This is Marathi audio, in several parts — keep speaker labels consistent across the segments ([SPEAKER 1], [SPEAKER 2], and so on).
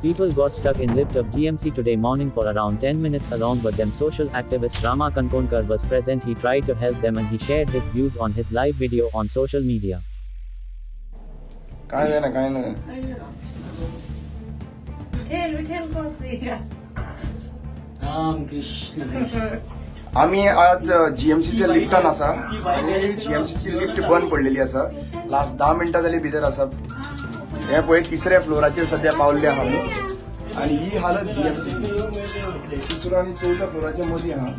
[SPEAKER 1] People got stuck in lift of GMC today morning for around 10 minutes along with them. Social activist Rama Kankonkar was present. He tried to help them and he shared his views on his live video on social media.
[SPEAKER 2] आम्ही आज जीएमसीच्या लिफ्टान आसा आणि जीएमसीची लिफ्ट बंद पडलेली आसा. लास्ट 10 मिनटां जाली भितर आसा. हे पळय तिसऱ्या फ्लोराचेर सध्या पावल्ले आहा आमी आणि ही हालत जीएमसीची. तिसऱ्या आणि चौथ्या फ्लोराच्या मदीं आहा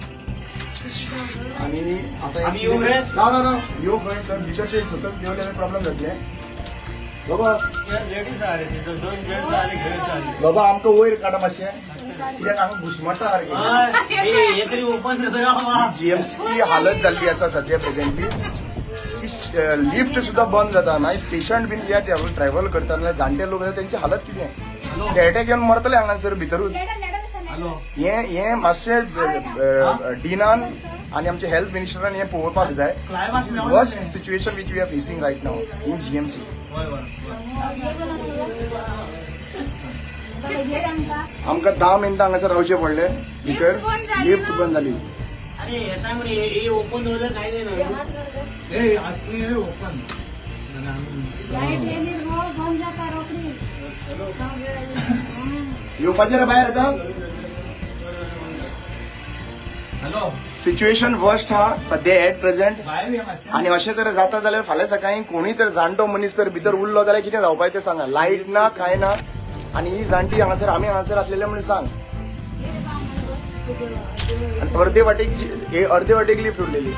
[SPEAKER 2] आणि आता ना यो खंय तर भितर ते सतत देवल्याने प्रॉब्लेम जातले. बाबा आमकां वयर काडा मातशें कित्याक हांगा घुस्मटा जीएमसीची हालत जाल्ली आसा सध्या प्रेझेंटली. लिफ्ट सुद्धा बंद जाता. मागीर पेशंट बीन जे ट्रॅव्हल करता नाल्यार जाणटे लोक त्यांची हालत कितें ते अटॅक येवन मरतले हांगासर भितरूच. हे मातशें डिनान आणि आमचे हेल्थ मिनिस्टरान हे पळोवपाक जाय. This is worst situation which we are facing right now in GMC. आमकां 10 मिनटां हांगासर रावचें पडलें भितर. लिफ्ट बंद जाली. येवपाचें रे भायर आतां. सिच्युएशन वर्स्ट हा सध्या एट प्रेझेंट. आणि अशें तर जाता जाल्यार फाल्यां सकाळीं कोणी तर जाणटो मनीस तर भितर उरलो जाल्यार कितें जावपाचें तें सांगा. लायट ना कांय ना आणि ही जाणटी हांगासर आमी हांगासर आसलेले म्हणून सांग. अर्धे वाटेक लिफ्ट उरलेली.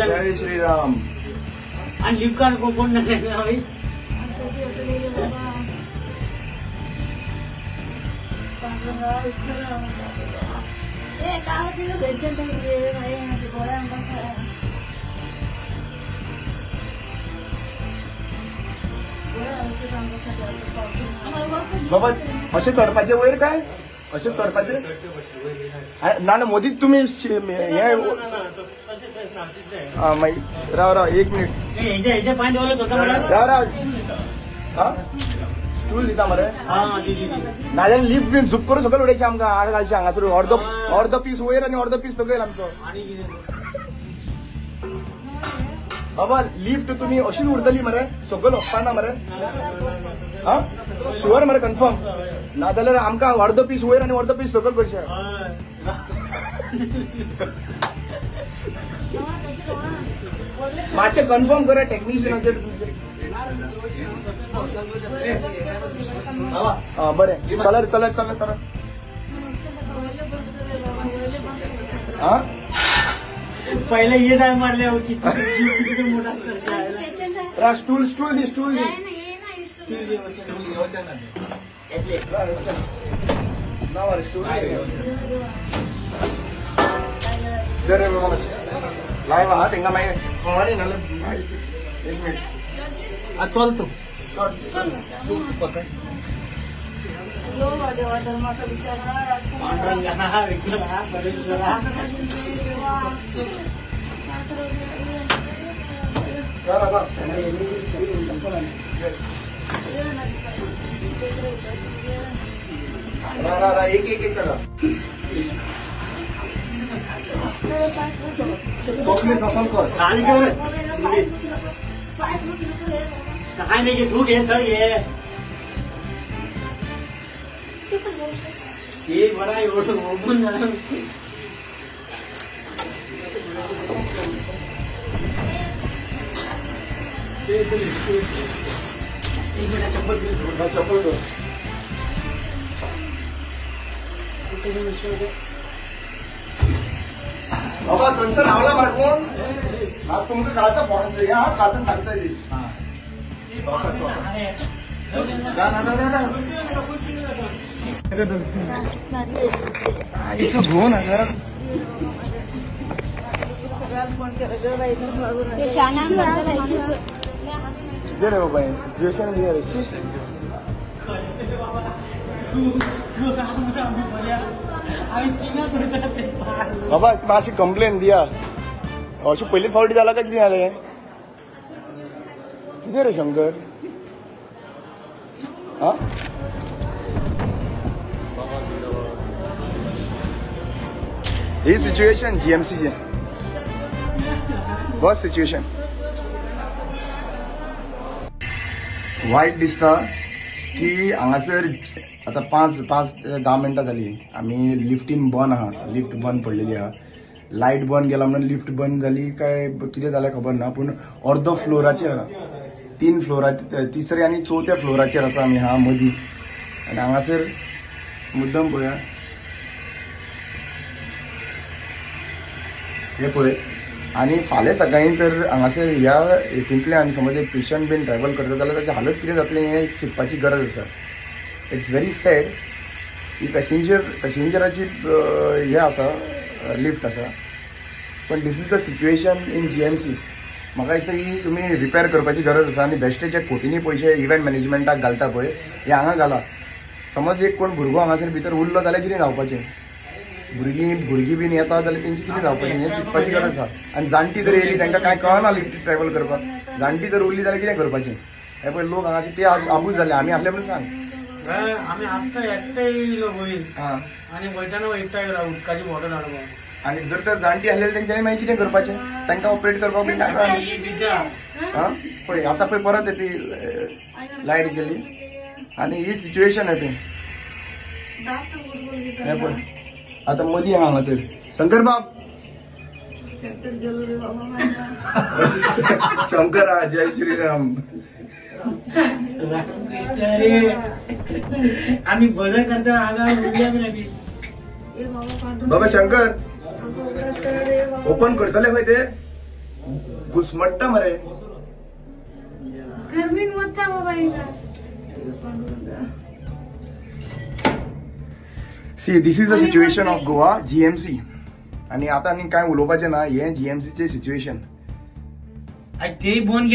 [SPEAKER 2] जय श्रीराम.
[SPEAKER 3] आणि लिफ्ट कार्ड कोण नाही.
[SPEAKER 2] बाबा अशें चडपाचें वयर काय अशें चडपाचें ना ना मोदीच तुमी हे मागीर राव 1 मिनिट राव स्टूल दिता मरे. नाजाल्यार लिफ्ट बीन झुप करून सकयल उडयचें आमकां आड घालचें हांगासर. अर्दो पीस वयर आनी अर्दो पीस सकयल आमचो. बाबा लिफ्ट तुमी अशीच उरतली मरे सकयल वचपाना मरे. हा शुअर मरे कन्फर्म. नाजाल्यार आमकां अर्दो पीस वयर आनी अर्दो पीस सकयल करचें. मातशें कन्फर्म करा टेक्निशियनाचेर तुमचे. बरें चला चला चला चला. हा
[SPEAKER 3] पहिले ये जाय मारले किती मोठा असतं.
[SPEAKER 2] स्टूल स्टूल स्टूल लायव आहा तेंका मागीर कळना नाल्यार 1 मिनिट.
[SPEAKER 3] चल तू
[SPEAKER 2] एक सगळं
[SPEAKER 3] काय नाही तू घे चढ घे. हे बरा एवढं ओपन झालं.
[SPEAKER 2] चप्पल बाबा थंयसर रावला मरे कोण. हांव तुमकां घालता फोन ह्या क्लासान सांगता ती. इथं घो ना जरा. किती रे बाबा सिच्युएशन
[SPEAKER 3] आम्ही तिघात होतो.
[SPEAKER 2] बाबा मातशी कंप्लेन दिया अशी पहिलीच फावटी झाला का किती झाले किती रे शंकर हा ही सिच्युएशन जीएमसीचे बस सिच्युएशन वाईट दिसता की हांगासर आता 5-10 मिनटां जाली आम्ही लिफ्टीन बंद आहा लिफ्ट बंद पडलेली आहा लाईट बंद गेला म्हणून लिफ्ट बंद झाली काय कितें जालें खबर ना पूण अर्दो फ्लोराचेर आहा 3 फ्लोराचेर तिसऱ्या आनी चवथ्या फ्लोराचेर आतां आमी आहा मदीं आनी हांगासर मुद्दम पळया हे पळय आनी फाल्यां सकाळीं तर हांगासर ह्या हितूंतल्यान समज एक पेशंट बीन ट्रॅव्हल करता जाल्यार ताची हालत कितें जातलें हें चिंतपाची गरज आसा इट्स व्हेरी सॅड ही पॅसेंजराची हे आसा लिफ्ट आसा पण this is the situation in GMC म्हाका दिसता ही तुमी रिपेर करपाची गरज आसा आनी बेश्टे जे कोटींनी पयशे इव्हेंट मॅनेजमेंटाक घालता पळय हे हांगा घाला समज एक कोण भुरगो हांगासर भितर उरलो जाल्यार कितें जावपाचें भुरगीं बीन येता जाल्यार तेंची कितें जावपाचें हें चिंतपाची गरज आसा आनी जाणटी जर येयली तांकां कांय कळना लिफ्ट ट्रॅव्हल करपाक जाणटी जर उरली जाल्यार कितें करपाचें हे पळय लोक हांगासर ते आबूज जाले आमी आसले म्हणून सांग
[SPEAKER 3] आम्ही आता एकटे येयलो वयर
[SPEAKER 2] हां
[SPEAKER 3] आणि वयताना एकटा येयला उदकाची बॉटल हाडून
[SPEAKER 2] आणि जर तर जाणटी आसलेली तेंच्यांनी मागीर कितें करपाचें तांकां ऑपरेट करपाक बीन नाका हां पळय आतां पळय परत येपी लायट गेली आनी ही सिच्युएशन आहे हे पळय आता मदीं आहा हांगासर शंकर बाब शंकर हा जय श्रीराम
[SPEAKER 3] आम्ही भजन करताना आगा उडल्या बी नाही
[SPEAKER 2] बाबा शंकर ओपन करतले खंय ते घुसमट्टा मरे
[SPEAKER 4] गर्मीन वता बाबा
[SPEAKER 2] see this is the situation of Goa GMC आणि आता आनी काय उलोवपाचें ना हें जीएमसीचें सिच्युएशन
[SPEAKER 3] ते बंद